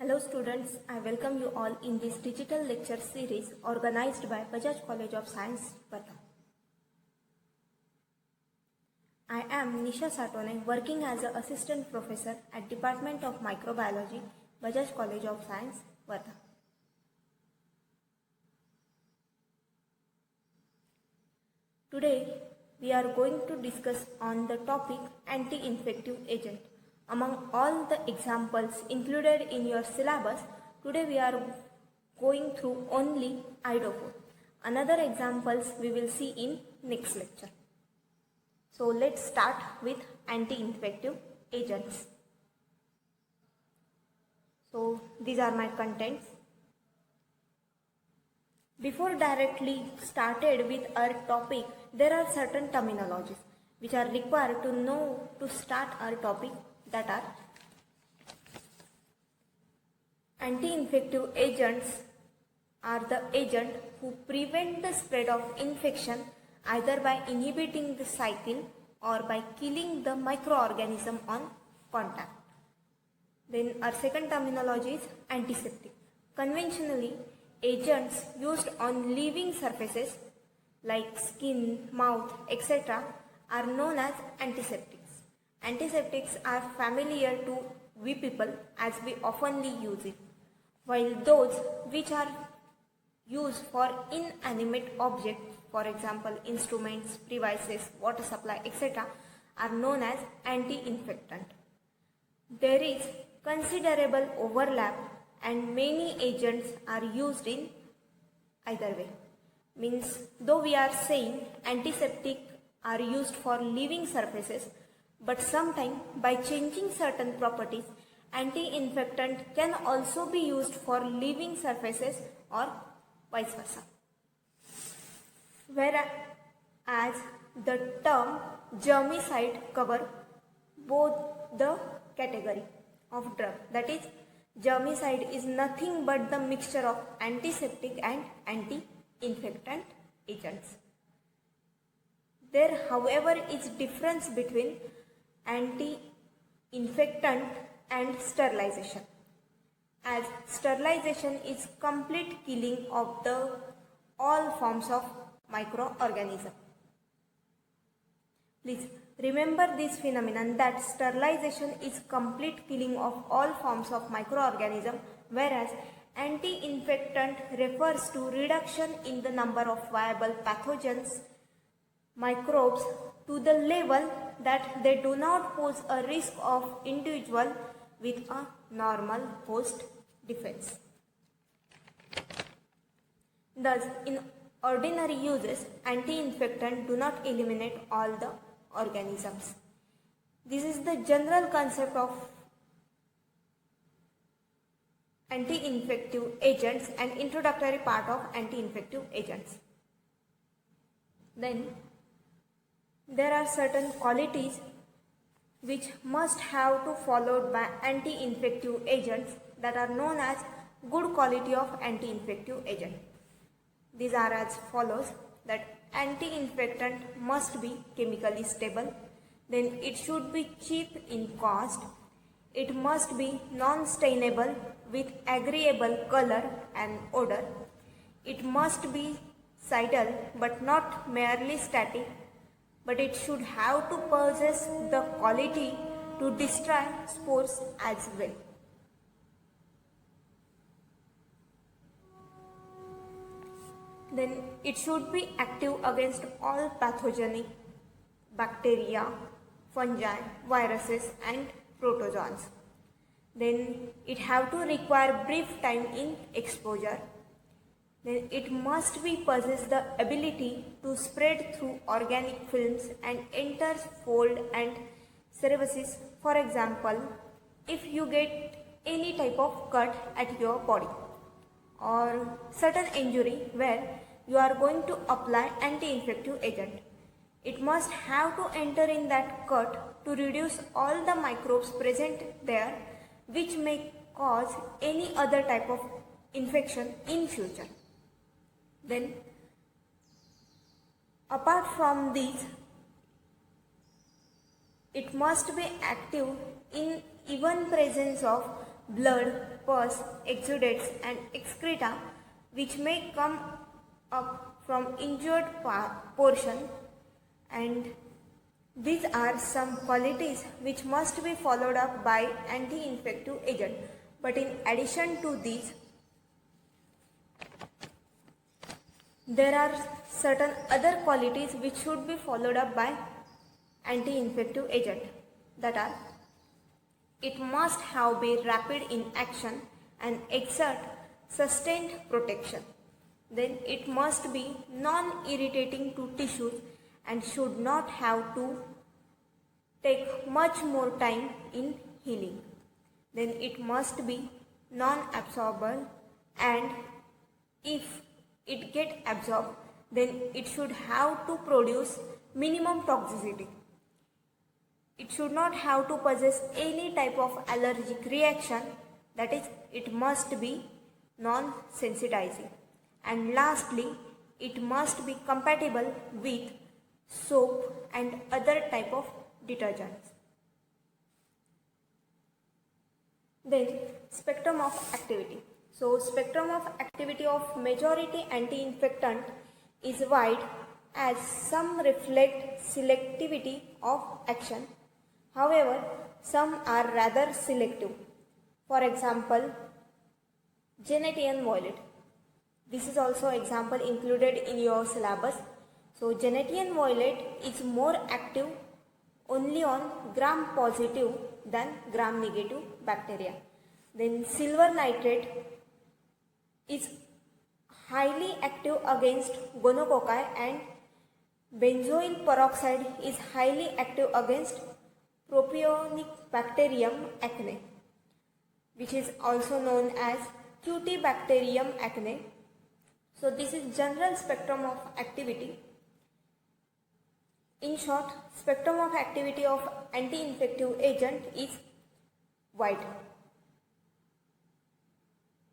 Hello students, I welcome you all in this digital lecture series organized by Bajaj College of Science, Patna. I am Nisha Satone, working as an assistant professor at Department of Microbiology, Bajaj College of Science, Patna. Today, we are going to discuss on the topic anti-infective agent. Among all the examples included in your syllabus, today we are going through only iodophore. Another examples we will see in next lecture. So let's start with anti-infective agents. So these are my contents. Before directly started with our topic, there are certain terminologies which are required to know to start our topic, that are anti-infective agents are the agent who prevent the spread of infection either by inhibiting the cycle or by killing the microorganism on contact. Then our second terminology is antiseptic. Conventionally, agents used on living surfaces like skin, mouth, etc. are known as antiseptics. Antiseptics are familiar to we people as we oftenly use it, while those which are used for inanimate objects, for example instruments, devices, water supply, etc. are known as anti-infectant. There is considerable overlap and many agents are used in either way. Means though we are saying antiseptic are used for living surfaces, but sometimes by changing certain properties, anti-infectant can also be used for living surfaces or vice versa. Whereas the term germicide cover both the category of drug, that is germicide is nothing but the mixture of antiseptic and anti-infectant agents. There however is difference between anti-infectant and sterilization, as sterilization is complete killing of the all forms of microorganism. Please remember this phenomenon that sterilization is complete killing of all forms of microorganism, whereas anti-infectant refers to reduction in the number of viable pathogens, microbes, to the level that they do not pose a risk of individual with a normal host defense. Thus, in ordinary uses, anti-infectant do not eliminate all the organisms. This is the general concept of anti-infective agents and introductory part of anti-infective agents. Then there are certain qualities which must have to followed by anti-infective agents that are known as good quality of anti-infective agent. These are as follows: that anti-infectant must be chemically stable, then it should be cheap in cost, it must be non-stainable with agreeable color and odor, it must be cidal but not merely static, but it should have to possess the quality to destroy spores as well. Then it should be active against all pathogenic bacteria, fungi, viruses and protozoans. Then it have to require brief time in exposure. Then it must be possess the ability to spread through organic films and enter fold and cerevisices. For example, if you get any type of cut at your body or certain injury where you are going to apply anti-infective agent, it must have to enter in that cut to reduce all the microbes present there which may cause any other type of infection in future. Then apart from these, it must be active in even presence of blood, pus, exudates and excreta which may come up from injured portion, and these are some qualities which must be followed up by anti-infective agent. But in addition to these, there are certain other qualities which should be followed up by anti-infective agent, that are, it must have been rapid in action and exert sustained protection. Then it must be non-irritating to tissues and should not have to take much more time in healing. Then it must be non-absorbable, and if it get absorbed, then it should have to produce minimum toxicity. It should not have to possess any type of allergic reaction, that is, it must be non-sensitizing. And lastly, it must be compatible with soap and other type of detergents. Then spectrum of activity. So spectrum of activity of majority anti-infectant is wide, as some reflect selectivity of action. However, some are rather selective. For example, Genetian violet. This is also example included in your syllabus. So Genetian violet is more active only on gram positive than gram negative bacteria. Then silver nitrate is highly active against gonococci, and benzoyl peroxide is highly active against propionic bacterium acne, which is also known as Cutibacterium acne. So this is general spectrum of activity. In short, spectrum of activity of anti-infective agent is wide.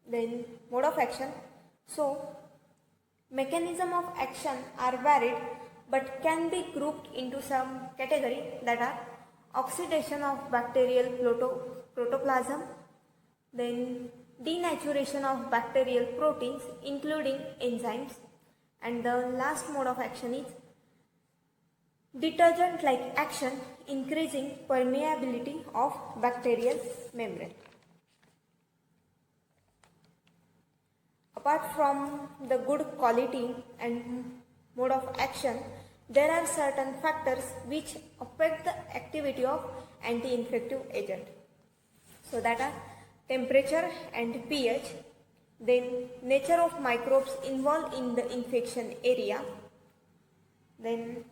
Then mode of action. So mechanism of action are varied but can be grouped into some category, that are oxidation of bacterial protoplasm, then denaturation of bacterial proteins including enzymes, and the last mode of action is detergent like action, increasing permeability of bacterial membrane. Apart from the good quality and mode of action, there are certain factors which affect the activity of anti-infective agent. So that are temperature and pH, then nature of microbes involved in the infection area, then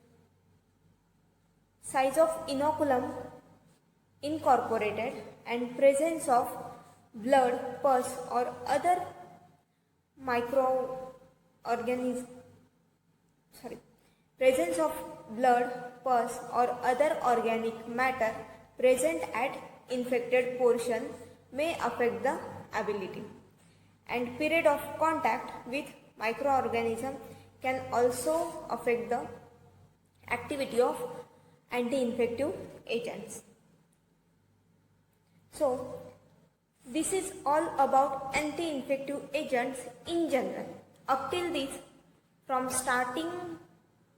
size of inoculum incorporated, and presence of blood, pus or other presence of blood, pus or other organic matter present at infected portion may affect the ability, and period of contact with microorganism can also affect the activity of anti-infective agents. So this is all about anti-infective agents in general. Up till this, from starting,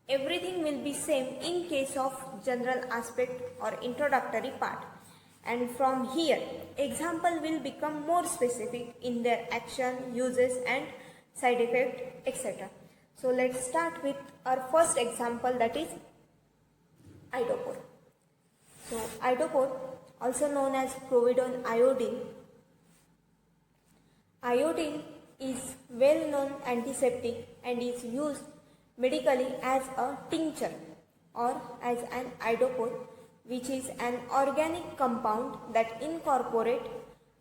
everything will be same in case of general aspect or introductory part, and from here example will become more specific in their action, uses and side effect, etc. So let's start with our first example, that is iodophor. So iodophor, also known as povidone iodine. Iodine is well-known antiseptic and is used medically as a tincture or as an iodophor, which is an organic compound that incorporate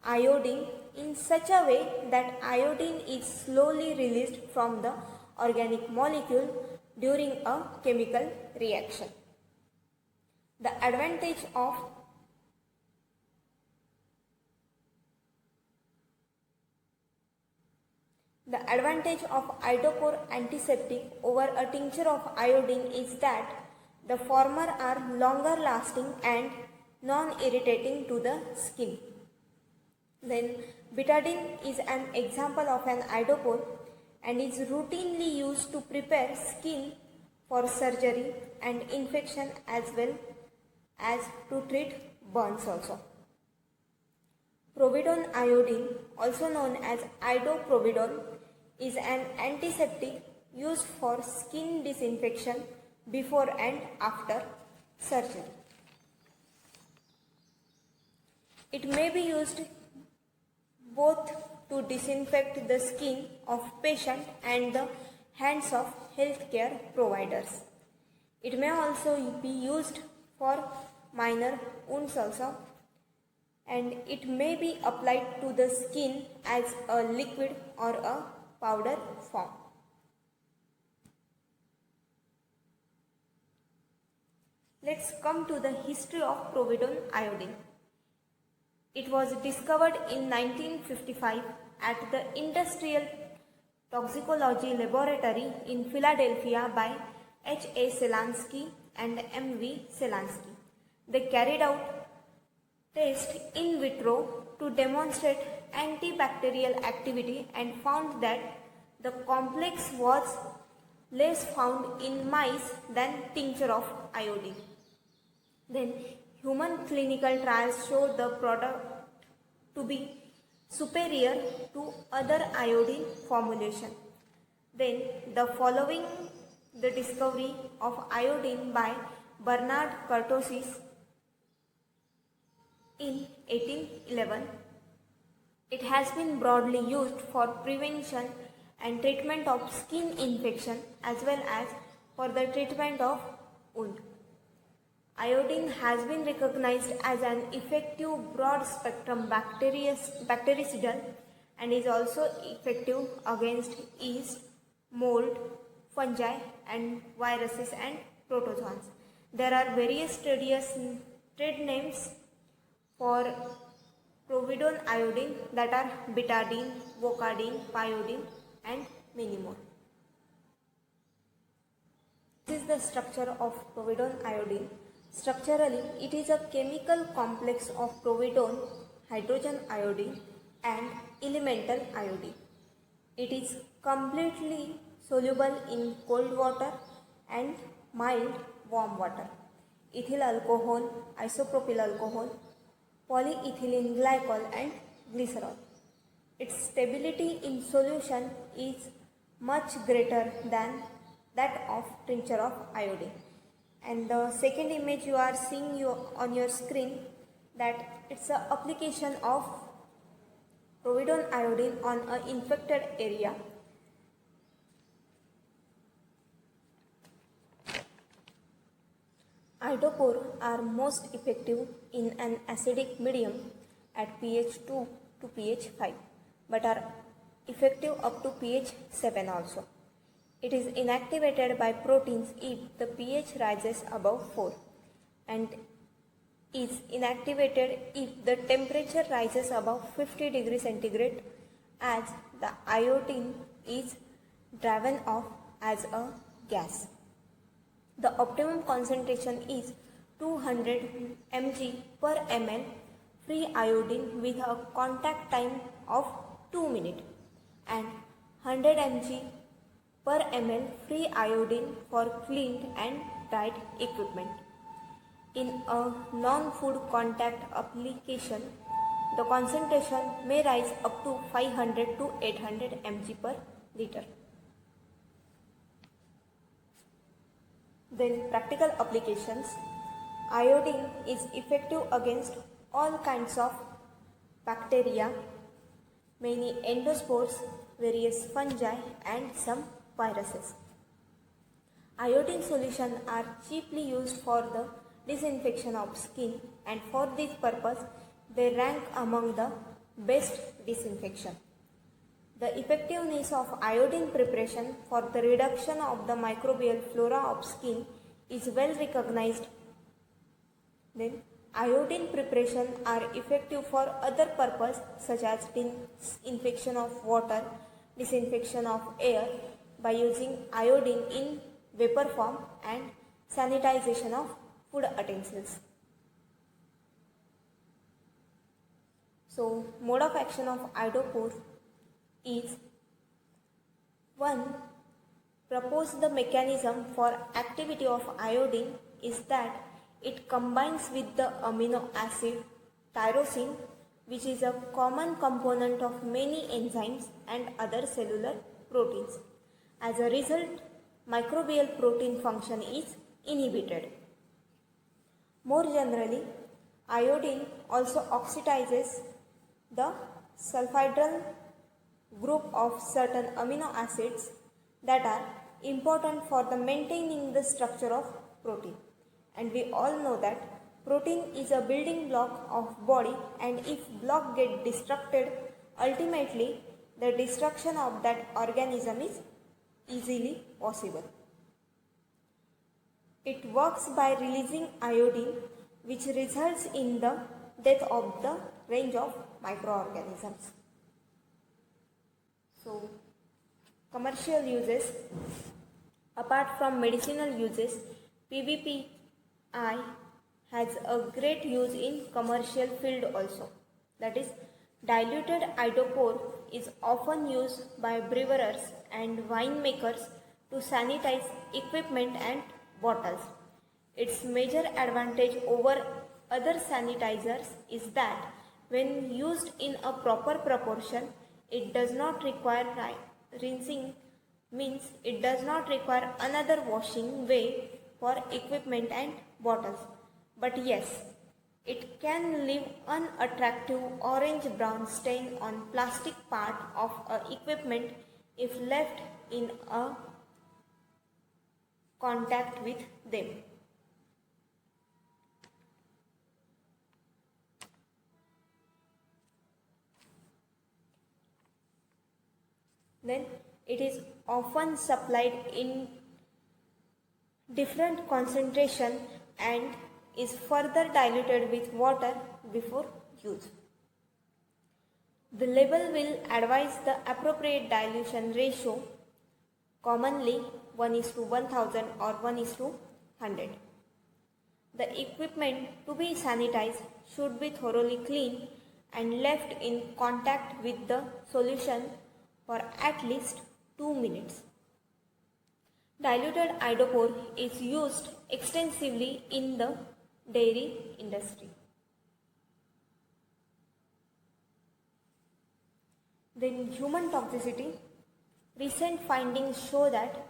iodine in such a way that iodine is slowly released from the organic molecule during a chemical reaction. The advantage of iodophor antiseptic over a tincture of iodine is that the former are longer lasting and non-irritating to the skin. Then betadine is an example of an iodophore and is routinely used to prepare skin for surgery and infection as well as to treat burns also. Providone iodine, also known as idoprovidone, is an antiseptic used for skin disinfection before and after surgery. It may be used both to disinfect the skin of patient and the hands of healthcare providers. It may also be used for minor wounds also, and it may be applied to the skin as a liquid or a powder form. Let's come to the history of providone iodine. It was discovered in 1955 at the Industrial Toxicology Laboratory in Philadelphia by H. A. Selansky and M. V. Selansky. They carried out tests in vitro to demonstrate antibacterial activity and found that the complex was less found in mice than tincture of iodine. Then human clinical trials showed the product to be superior to other iodine formulation. Then the discovery of iodine by Bernard Kurtosis in 1811. It has been broadly used for prevention and treatment of skin infection as well as for the treatment of wound. Iodine has been recognized as an effective broad-spectrum bactericidal and is also effective against yeast, mold, fungi and viruses and protozoans. There are various trade names for providone iodine that are betadine, vocadine, pyodine and many more. This is the structure of providone iodine. Structurally, it is a chemical complex of providone, hydrogen iodine and elemental iodine. It is completely soluble in cold water and mild warm water. Ethyl alcohol, isopropyl alcohol, polyethylene glycol and glycerol. Its stability in solution is much greater than that of tincture of iodine. And the second image you are seeing on your screen, that it's an application of providone iodine on an infected area. Iodophores are most effective in an acidic medium at pH 2 to pH 5, but are effective up to pH 7 also. It is inactivated by proteins if the pH rises above 4 and is inactivated if the temperature rises above 50 degrees centigrade, as the iodine is driven off as a gas. The optimum concentration is 200 mg per ml free iodine with a contact time of 2 minutes and 100 mg per ml free iodine for cleaned and dried equipment. In a non-food contact application, the concentration may rise up to 500 to 800 mg per liter. Then practical applications. Iodine is effective against all kinds of bacteria, many endospores, various fungi and some viruses. Iodine solutions are cheaply used for the disinfection of skin, and for this purpose they rank among the best disinfection. The effectiveness of iodine preparation for the reduction of the microbial flora of skin is well recognized. Then iodine preparation are effective for other purposes such as disinfection of water, disinfection of air by using iodine in vapor form, and sanitization of food utensils. So, mode of action of iodophore is 1. Propose the mechanism for activity of iodine is that it combines with the amino acid tyrosine, which is a common component of many enzymes and other cellular proteins. As a result, microbial protein function is inhibited. More generally, iodine also oxidizes the sulfhydryl group of certain amino acids that are important for the maintaining the structure of protein. And we all know that protein is a building block of body, and if block get destructed, ultimately the destruction of that organism is easily possible. It works by releasing iodine, which results in the death of the range of microorganisms. So, commercial uses. Apart from medicinal uses, PVPI has a great use in commercial field also. That is, diluted iodophore is often used by brewers and winemakers to sanitize equipment and bottles. Its major advantage over other sanitizers is that when used in a proper proportion, it does not require rinsing, means it does not require another washing way for equipment and bottles. But yes, it can leave unattractive orange-brown stain on plastic part of equipment if left in a contact with them. Then it is often supplied in different concentration and is further diluted with water before use. The label will advise the appropriate dilution ratio, commonly 1:1000 or 1:100. The equipment to be sanitized should be thoroughly clean and left in contact with the solution for at least 2 minutes. Diluted iodophore is used extensively in the dairy industry. Then human toxicity. Recent findings show that,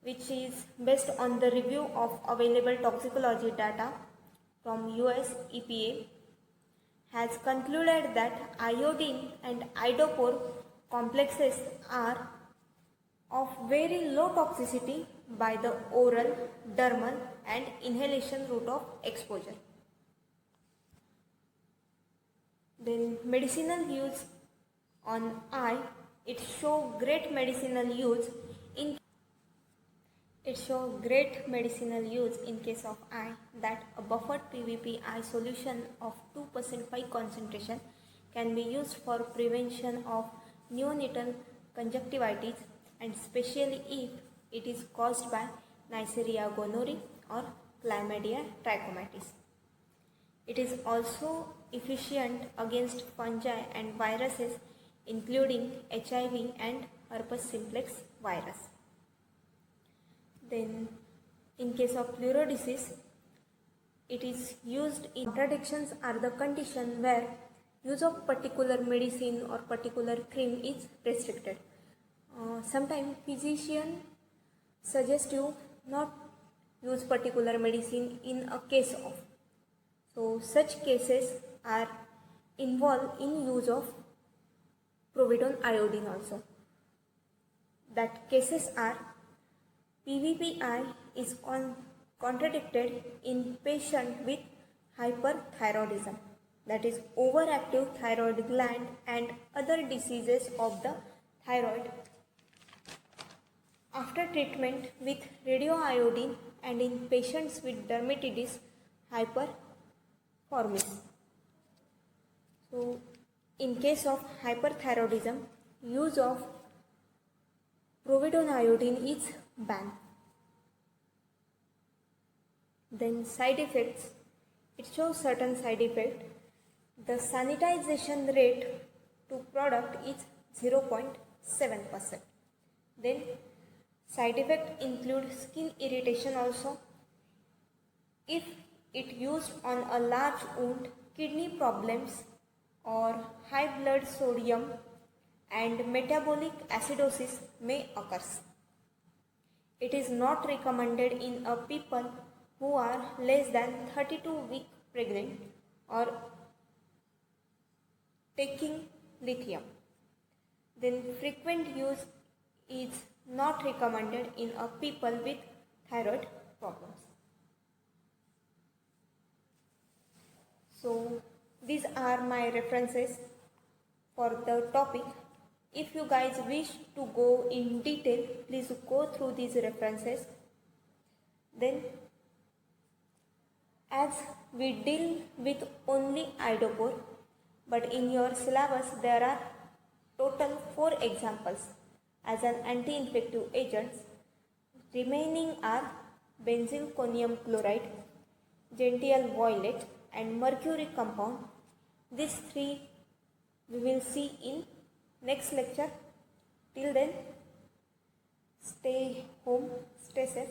which is based on the review of available toxicology data from US EPA, has concluded that iodine and iodophore complexes are of very low toxicity by the oral, dermal and inhalation route of exposure. Then medicinal use on eye, it show great medicinal use in case of eye, that a buffered PVPI solution of 2% 5 concentration can be used for prevention of neonatal conjunctivitis, and especially if it is caused by Neisseria gonorrhoeae or Chlamydia trachomatis. It is also efficient against fungi and viruses including HIV and herpes simplex virus. Then in case of pleural disease, it is used in contradictions are the condition where use of particular medicine or particular cream is restricted. Sometimes physician suggest you not use particular medicine in a case of. So such cases are involved in use of povidone iodine also. That cases are PVPI is contradicted in patient with hyperthyroidism, that is overactive thyroid gland and other diseases of the thyroid after treatment with radioiodine, and in patients with dermatitis hyperformis. So in case of hyperthyroidism, use of povidone iodine is banned. Then side effects, it shows certain side effects The sanitization rate to product is 0.7%. Then side effect include skin irritation also. If it used on a large wound, kidney problems or high blood sodium and metabolic acidosis may occur. It is not recommended in a people who are less than 32 weeks pregnant or taking lithium. Then frequent use is not recommended in a people with thyroid problems. So these are my references for the topic. If you guys wish to go in detail, please go through these references. Then as we deal with only iodophor, but in your syllabus there are total 4 examples as an anti-infective agents. Remaining are benzalkonium chloride, gential violet and mercury compound. These 3 we will see in next lecture. Till then, stay home, stay safe.